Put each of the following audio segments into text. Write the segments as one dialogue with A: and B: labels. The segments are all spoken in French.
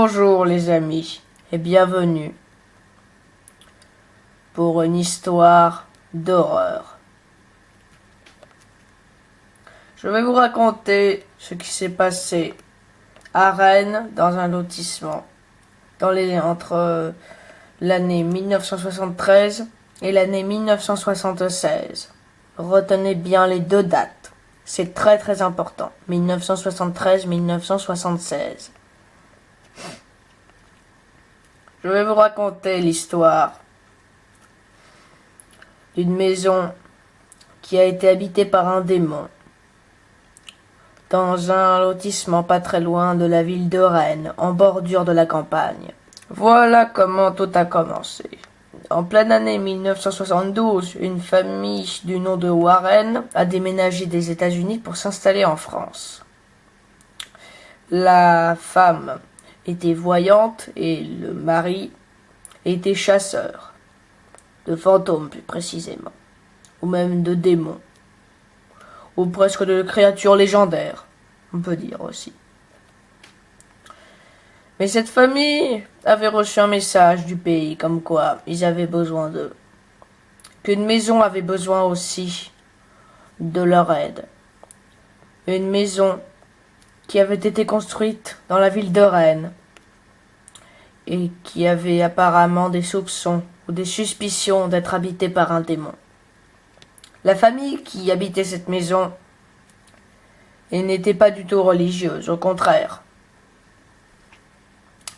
A: Bonjour les amis et bienvenue pour une histoire d'horreur. Je vais vous raconter ce qui s'est passé à Rennes dans un lotissement entre l'année 1973 et l'année 1976. Retenez bien les deux dates. C'est très très important. 1973-1976. Je vais vous raconter l'histoire d'une maison qui a été habitée par un démon dans un lotissement pas très loin de la ville de Rennes, en bordure de la campagne. Voilà comment tout a commencé. En pleine année 1972, une famille du nom de Warren a déménagé des États-Unis pour s'installer en France. La femme était voyante et le mari était chasseur, de fantômes plus précisément, ou même de démons, ou presque de créatures légendaires, on peut dire aussi. Mais cette famille avait reçu un message du pays comme quoi ils avaient besoin d'eux, qu'une maison avait besoin aussi de leur aide. Une maison qui avait été construite dans la ville de Rennes et qui avait apparemment des soupçons ou des suspicions d'être habitée par un démon. La famille qui habitait cette maison n'était pas du tout religieuse, au contraire,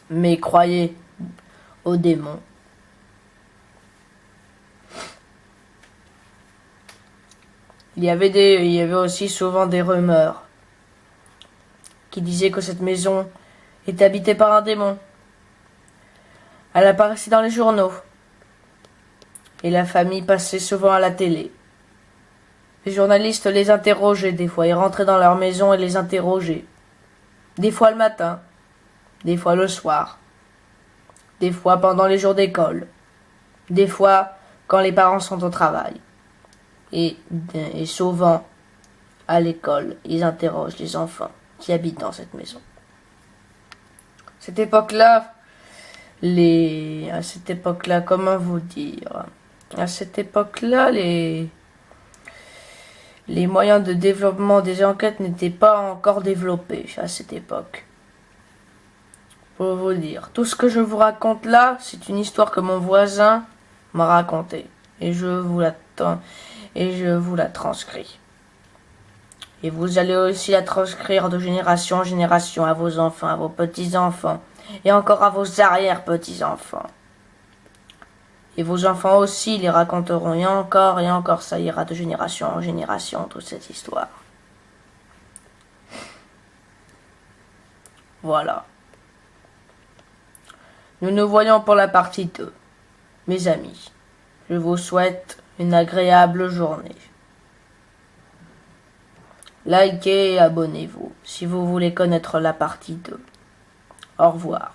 A: mais croyait aux démons. Il y avait aussi souvent des rumeurs qui disaient que cette maison était habitée par un démon. Elle apparaissait dans les journaux. Et la famille passait souvent à la télé. Les journalistes les interrogeaient des fois. Ils rentraient dans leur maison et les interrogeaient. Des fois le matin, des fois le soir, des fois pendant les jours d'école, des fois quand les parents sont au travail. Et souvent, à l'école, ils interrogent les enfants qui habitent dans cette maison. Cette époque-là, comment vous dire? À cette époque-là, les moyens de développement des enquêtes n'étaient pas encore développés à cette époque. Pour vous dire, tout ce que je vous raconte là, c'est une histoire que mon voisin m'a racontée. Et je vous la transcris. Et vous allez aussi la transcrire de génération en génération à vos enfants, à vos petits-enfants, et encore à vos arrière-petits-enfants. Et vos enfants aussi les raconteront, et encore, ça ira de génération en génération, toute cette histoire. Voilà. Nous nous voyons pour la partie 2. Mes amis, je vous souhaite une agréable journée. Likez et abonnez-vous si vous voulez connaître la partie 2. Au revoir.